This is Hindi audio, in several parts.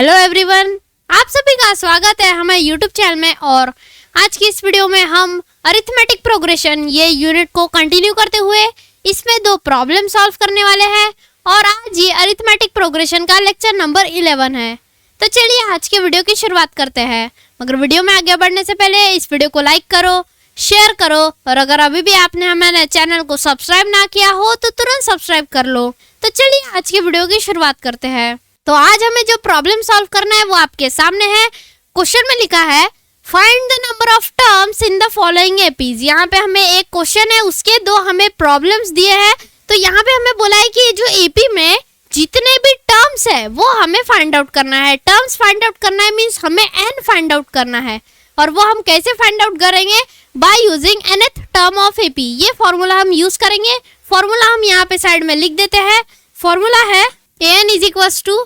हेलो एवरीवन, आप सभी का स्वागत है हमारे यूट्यूब चैनल में। और आज की इस वीडियो में हम अरिथमेटिक प्रोग्रेशन ये यूनिट को कंटिन्यू करते हुए इसमें 2 प्रॉब्लम सॉल्व करने वाले हैं। और आज ये अरिथमेटिक प्रोग्रेशन का लेक्चर नंबर 11 है। तो चलिए आज के वीडियो की शुरुआत करते हैं। मगर वीडियो में आगे बढ़ने से पहले इस वीडियो को लाइक करो, शेयर करो और अगर अभी भी आपने हमारे चैनल को सब्सक्राइब ना किया हो तो तुरंत सब्सक्राइब कर लो। तो चलिए आज की वीडियो की शुरुआत करते हैं। तो आज हमें जो प्रॉब्लम सॉल्व करना है वो आपके सामने है। क्वेश्चन में लिखा है find the number of terms in the following APs. यहाँ पे हमें एक क्वेश्चन है, उसके 2 हमें प्रॉब्लम्स दिए हैं। तो यहाँ पे हमें बोला है कि जो एपी में जितने भी टर्म्स है वो हमें फाइंड आउट करना है। टर्म्स फाइंड आउट करना है मीन्स हमें एन फाइंड आउट करना है। और वो हम कैसे फाइंड आउट करेंगे? By using nth term of AP. ये फॉर्मूला हम यूज करेंगे। फॉर्मूला हम यहाँ पे साइड में लिख देते हैं। फॉर्मूला है an is equals to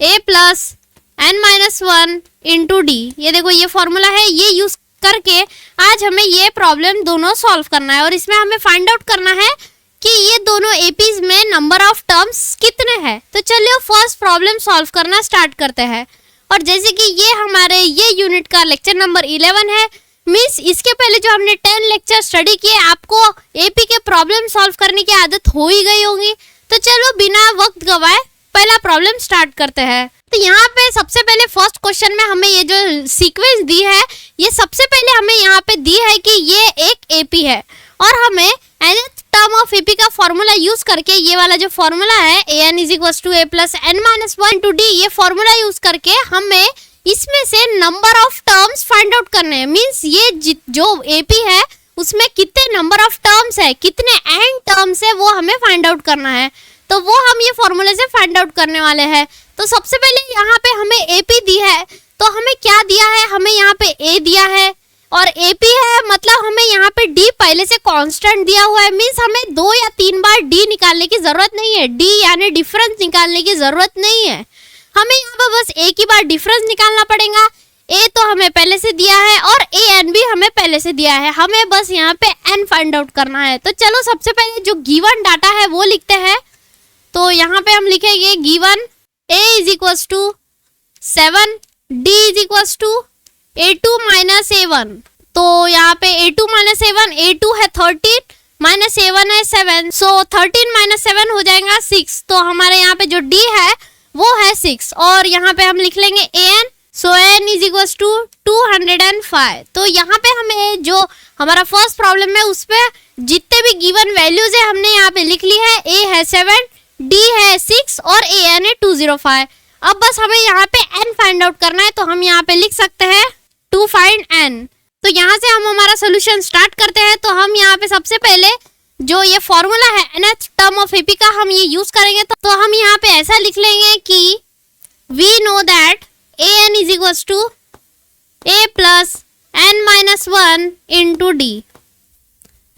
a plus n-1 into d. ये देखो ये फॉर्मूला है, ये यूज करके आज हमें ये प्रॉब्लम दोनों सॉल्व करना है। और इसमें हमें फाइंड आउट करना है कि ये दोनों एपीज में नंबर ऑफ टर्म्स कितने हैं। तो चलिए फर्स्ट प्रॉब्लम सॉल्व करना स्टार्ट करते हैं। और जैसे कि ये हमारे ये यूनिट का लेक्चर नंबर 11 है, मीन्स इसके पहले जो हमने 10 लेक्चर स्टडी किए आपको एपी के प्रॉब्लम सॉल्व करने की आदत हो ही गई होगी। तो चलो बिना वक्त गवाए पहला प्रॉब्लम स्टार्ट करते हैं। तो यहाँ पे सबसे पहले फर्स्ट क्वेश्चन में हमें ये जो सीक्वेंस दी है, ये सबसे पहले हमें यहाँ पे दी है कि ये एक एपी है और हमें nth टर्म ऑफ एपी का फॉर्मूला यूज करके ये वाला जो फॉर्मूला है an is equals to a plus n-1 into d, ये फॉर्मूला यूज करके हमें इसमें से number of terms find out करने हैं। मीन्स ये जो एपी है उसमें कितने नंबर ऑफ टर्म्स है, कितने n टर्म्स है, वो हमें फाइंड आउट करना है। तो वो हम ये फॉर्मूले से फाइंड आउट करने वाले हैं। तो सबसे पहले यहाँ पे हमें एपी दी है, तो हमें क्या दिया है? हमें यहाँ पे ए दिया है और एपी है, मतलब हमें यहाँ पे डी पहले से कांस्टेंट दिया हुआ है। मींस हमें 2 या 3 बार डी निकालने की जरूरत नहीं है। डी यानी डिफरेंस निकालने की जरूरत नहीं है। हमें यहाँ पे बस एक ही बार डिफरेंस निकालना पड़ेगा। ए तो हमें पहले से दिया है और ए एन भी हमें पहले से दिया है। हमें बस यहाँ पे एन फाइंड आउट करना है। तो चलो सबसे पहले जो गिवन डाटा है वो लिखते हैं। तो यहाँ पे हम लिखेंगे given a is equals to 7, d is equals to a2 minus a1। तो यहाँ पे a2 माइनस a1, a2 है 13 माइनस a1 है 7, सो 13 माइनस 7 हो जाएगा 6। तो हमारे यहाँ पे जो d है वो है 6 और यहाँ पे हम लिख लेंगे an, so an is equals to 205। तो यहाँ पे हमें जो हमारा फर्स्ट प्रॉब्लम है उस पे जितने भी गिवन वैल्यूज है हमने यहाँ पे लिख ली है। a है 7, D है 6 और an है 205। अब बस हमें यहाँ पे n फाइंड आउट करना है। तो हम यहाँ पे लिख सकते हैं टू फाइंड n। तो यहाँ से हम हमारा सोल्यूशन स्टार्ट करते हैं। तो हम यहाँ पे सबसे पहले जो ये फॉर्मूला है nth टर्म ऑफ एपी का हम ये यूज करेंगे। तो हम यहाँ पे ऐसा लिख लेंगे कि we know that an is equals to a plus n-1 into d.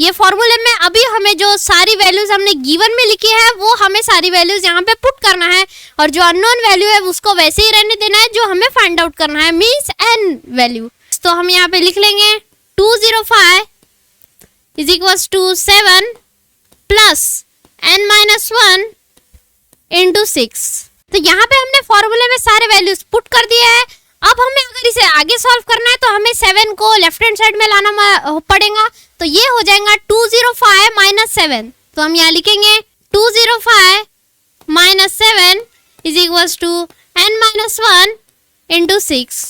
ये फॉर्मूले में अभी हमें जो सारी वैल्यूज हमने गिवन में लिखी है वो हमें सारी वैल्यूज यहाँ पे पुट करना है और जो अननोन वैल्यू है उसको वैसे ही रहने देना है जो हमें फाइंड आउट करना है, मींस n वैल्यू। तो हम यहाँ पे लिख लेंगे 205 is equals to 7 plus n-1 into 6। तो यहाँ पे हमने फॉर्मूले में सारे वैल्यूज पुट कर दिए हैं। अब हमें अगर इसे आगे सॉल्व करना है तो हमें 7 को लेफ्ट हैंड साइड में लाना पड़ेगा। तो ये हो जाएगा 205 माइनस 7। तो हम यहाँ लिखेंगे 205 minus 7 is equals to n-1 into 6।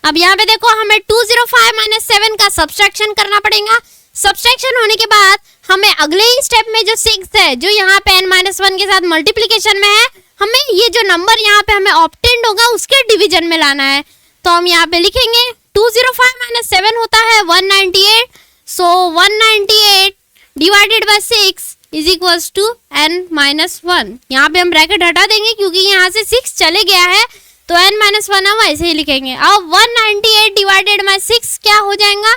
अब यहाँ पे देखो हमें 205 माइनस 7 का सब्सट्रैक्शन करना पड़ेगा। सब्सट्रैक्शन होने के बाद हमें अगले ही स्टेप में जो 6 है जो यहाँ पे n-1 के साथ मल्टीप्लीकेशन में है, हमें ये जो नंबर यहाँ पे हमें ऑब्टेन्ड होगा उसके डिवीजन में लाना है। तो हम यहाँ पे लिखेंगे 205 माइनस 7 होता है 198, so 198 divided by 6 is equals to n-1। यहाँ पे हम ब्रैकेट हटा देंगे क्योंकि यहाँ से 6 चले गया है तो n-1 हम ऐसे ही लिखेंगे। अब 198 डिवाइडेड बाय 6 क्या हो जाएगा?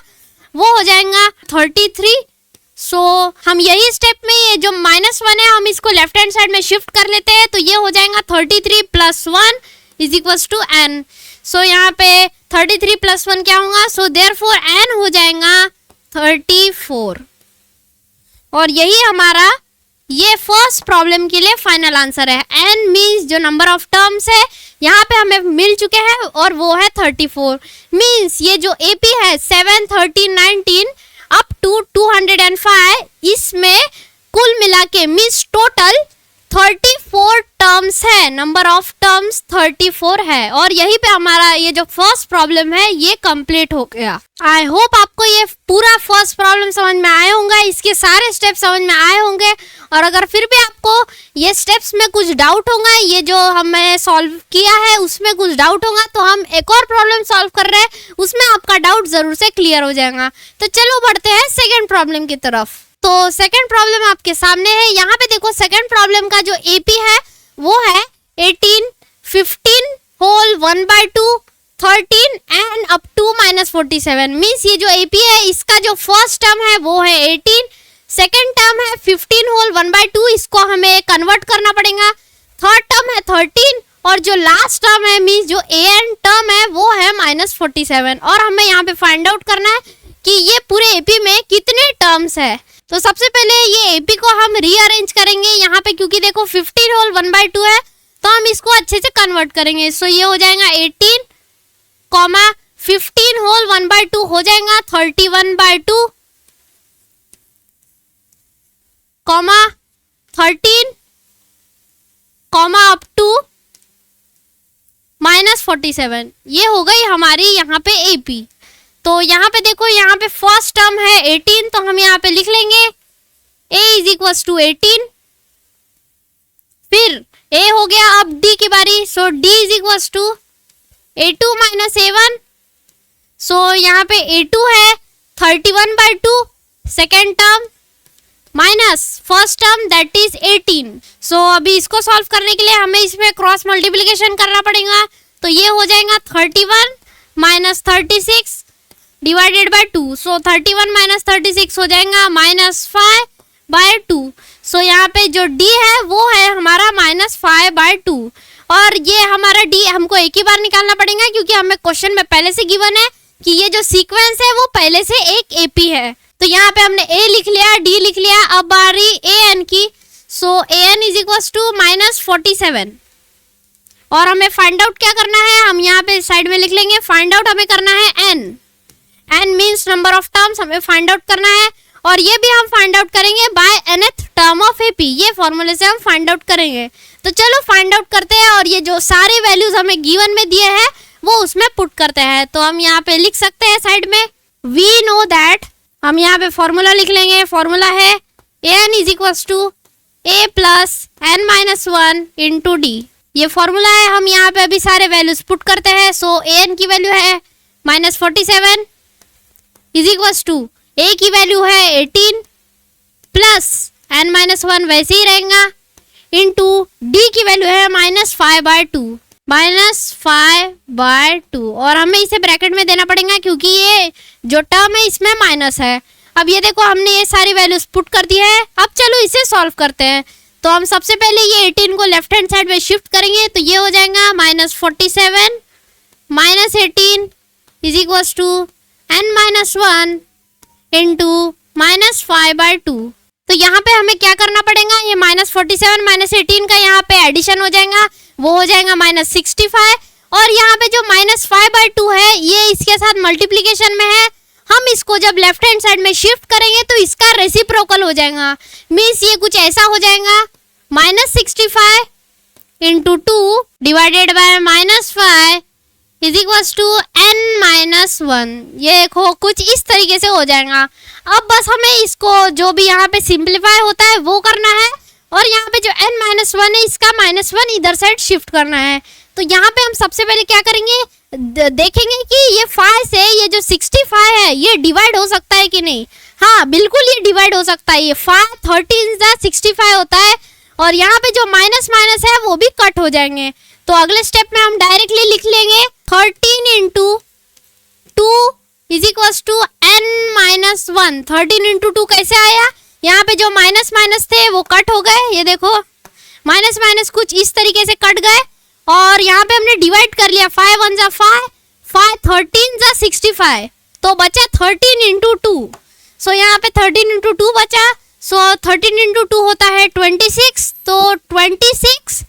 वो हो जाएगा 33। सो हम यही स्टेप में ये जो -1 है हम इसको लेफ्ट हैंड साइड में शिफ्ट कर लेते हैं। तो ये हो जाएगा 33 plus 1 is equals to n। So यहाँ पे 33 प्लस 1 क्या होगा? सो देयरफॉर n हो जाएगा 34। और यही हमारा ये फर्स्ट प्रॉब्लम के लिए फाइनल आंसर है। n मींस जो नंबर ऑफ टर्म्स है यहाँ पे हमें मिल चुके हैं और वो है 34। मीन्स ये जो AP है 7, 13, 19 अप टू 205, इसमें कुल मिला के मीन्स टोटल 34 टर्म्स है, नंबर ऑफ टर्म्स 34 है। और यहीं पे हमारा ये जो फर्स्ट प्रॉब्लम है ये कंप्लीट हो गया। आई होप आपको ये पूरा फर्स्ट प्रॉब्लम समझ में आए होंगे, इसके सारे स्टेप्स समझ में आए होंगे। और अगर फिर भी आपको ये स्टेप्स में कुछ डाउट होगा, ये जो हमने सॉल्व किया है उसमें कुछ डाउट होगा, तो हम एक और प्रॉब्लम सॉल्व कर रहे हैं, उसमें आपका डाउट जरूर से क्लियर हो जाएगा। तो चलो बढ़ते हैं सेकेंड प्रॉब्लम की तरफ। तो सेकेंड प्रॉब्लम आपके सामने है। यहाँ पे देखो सेकेंड प्रॉब्लम का जो AP है वो है 18, 15 whole 1/2, 13 and up to -47। Means ये जो AP है इसका जो फर्स्ट टर्म है वो है 18, सेकेंड टर्म है 15 होल 1/2, इसको हमें कन्वर्ट करना पड़ेगा। थर्ड टर्म है 13 और जो लास्ट टर्म है मीन्स जो AN टर्म है वो है -47। और हमें यहाँ पे फाइंड आउट करना है कि ये पूरे AP में कितने टर्म्स है। तो सबसे पहले ये AP को हम रीअरेंज करेंगे यहाँ पे, क्योंकि देखो 15 होल 1/2 है तो हम इसको अच्छे से कन्वर्ट करेंगे। सो ये हो जाएगा 18, 15 होल 1/2 हो जाएगा 31/2, 13 अप टू -47। ये हो गई हमारी यहाँ पे AP। तो यहाँ पे देखो यहाँ पे फर्स्ट टर्म है 18, तो हम यहाँ पे लिख लेंगे A = 18। फिर A हो गया, अब D की बारी। सो D = A2 - A1। सो यहाँ पे A2 है 31/2 second term minus first term that is 18। सो अभी इसको सॉल्व करने के लिए हमें इसमें क्रॉस मल्टीप्लिकेशन करना पड़ेगा। तो ये हो जाएगा 31 - 36 डिवाइडेड बाय 2। सो 31 - 36 हो जाएगा -5/2। सो यहाँ पे जो D है वो है हमारा -5/2। और ये हमारा D हमको एक ही बार निकालना पड़ेगा, क्योंकि हमें क्वेश्चन में पहले से गिवन है कि ये जो सीक्वेंस है वो पहले से एक AP है। तो यहाँ पे हमने A लिख लिया, D लिख लिया, अब बारी AN की। सो AN = -47। और हमें फाइंड आउट क्या करना है, हम यहाँ पे साइड में लिख लेंगे, फाइंड आउट हमें करना है N means number of terms हमें फाइंड आउट करना है। और ये भी हम फाइंड आउट करेंगे by nth term of AP, ये फॉर्मूले से हम फाइंड आउट करेंगे। तो चलो फाइंड आउट करते हैं और ये जो सारे वैल्यूज हमें गिवन में दिए हैं वो उसमें पुट करते हैं। तो हम यहाँ पे लिख सकते हैं साइड में, वी नो दैट, हम यहाँ पे फॉर्मूला लिख लेंगे। फॉर्मूला है AN = A + n-1 × D। ये फॉर्मूला है, हम यहाँ पे अभी सारे वैल्यूज पुट करते हैं। सो AN की वैल्यू है -47 = A की वैल्यू है 18 प्लस n-1 वैसे ही रहेगा इंटू D की वैल्यू है -5/2 -5/2। और हमें इसे ब्रैकेट में देना पड़ेगा क्योंकि ये जो टर्म है इसमें माइनस है। अब ये देखो हमने ये सारी वैल्यूज पुट कर दी है। अब चलो इसे सॉल्व करते हैं। तो हम सबसे पहले ये 18 को लेफ्ट हैंड साइड में शिफ्ट करेंगे, तो ये हो जाएगा -47 -18 = n-1 इंटू -5/2। तो यहाँ पे हमें क्या करना पड़ेगा, ये -47 -18 का यहाँ पे एडिशन हो जाएगा, वो हो जाएगा -65। और यहाँ पे जो -5/2 है ये इसके साथ मल्टीप्लीकेशन में है। हम इसको जब लेफ्ट हैंड साइड में शिफ्ट करेंगे तो इसका रेसिप्रोकल हो जाएगा। मीन्स ये कुछ ऐसा हो जाएगा, -65 इंटू 2 डिवाइडेड बाय -5 = n-1। ये देखो कुछ इस तरीके से हो जाएगा। अब बस हमें इसको जो भी यहाँ पे सिंप्लीफाई होता है वो करना है, और यहाँ पे जो n-1 है इसका -1 इधर साइड शिफ्ट करना है। तो यहाँ पे हम सबसे पहले क्या करेंगे, देखेंगे कि ये 5 से ये जो 65 है ये डिवाइड हो सकता है कि नहीं। हाँ बिल्कुल ये डिवाइड हो सकता है। ये 5 13 65 होता है, और यहाँ पे जो माइनस माइनस है वो भी कट हो जाएंगे। तो अगले स्टेप में हम डायरेक्टली लिख लेंगे 13 इंटू 2 = n-1। 13 इंटू 2 कैसे आया, यहाँ पे जो माइनस माइनस थे वो कट हो गए। ये देखो माइनस माइनस कुछ इस तरीके से कट गए, और यहाँ पे हमने डिवाइड कर लिया। 5 1 = 5, 5 13 = 65, तो बचा 13 इंटू 2। सो यहाँ पे 13 इंटू 2 बचा। सो 13 इंटू 2 होता है 26, तो 26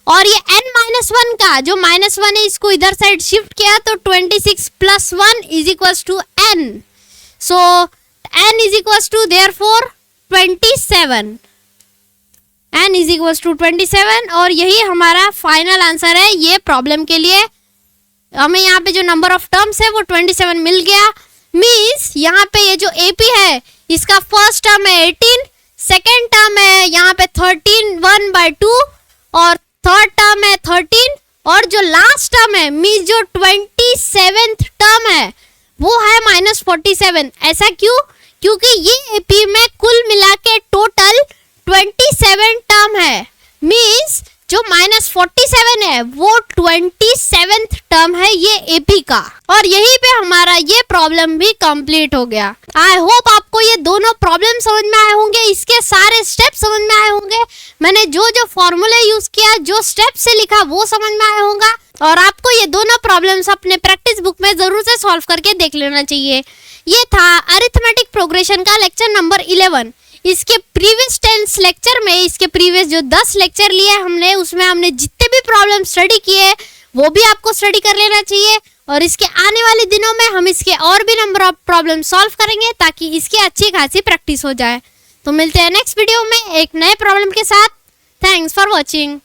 और ये n-1 का जो -1 है इसको इधर साइड शिफ्ट किया तो 26 + 1 = n। सो n = therefore 27, n = 27 और यही हमारा फाइनल आंसर है ये प्रॉब्लम के लिए। हमें यहाँ पे जो नंबर ऑफ टर्म्स है वो 27 मिल गया। मीन्स यहाँ पे ये जो AP है इसका फर्स्ट टर्म है 18, सेकेंड टर्म है यहाँ पे 13 1/2 और थर्ड टर्म है 13 और जो लास्ट टर्म है मीन्स जो 27th टर्म है वो है -47। ऐसा क्यों? क्योंकि ये AP में कुल मिला के टोटल 27 टर्म है। मीन्स जो -47 है वो 27th टर्म है ये AP का। और यहीं पे हमारा ये प्रॉब्लम भी कंप्लीट हो गया। आई होप आपको ये दोनों प्रॉब्लम समझ में आए होंगे, इसके सारे स्टेप समझ में आए होंगे। मैंने जो जो फॉर्मूला यूज किया, जो स्टेप से लिखा वो समझ में आया होगा। और आपको ये दोनों प्रॉब्लम्स अपने प्रैक्टिस बुक में जरूर से सॉल्व करके देख लेना चाहिए। ये था अरिथमेटिक प्रोग्रेशन का लेक्चर नंबर 11। इसके प्रीवियस 10 लेक्चर में, इसके प्रीवियस जो 10 लेक्चर लिए हमने, उसमें हमने जितने भी प्रॉब्लम स्टडी किए वो भी आपको स्टडी कर लेना चाहिए। और इसके आने वाले दिनों में हम इसके और भी नंबर ऑफ प्रॉब्लम सॉल्व करेंगे ताकि इसकी अच्छी खासी प्रैक्टिस हो जाए। तो मिलते हैं नेक्स्ट वीडियो में एक नए प्रॉब्लम के साथ। Thanks for watching.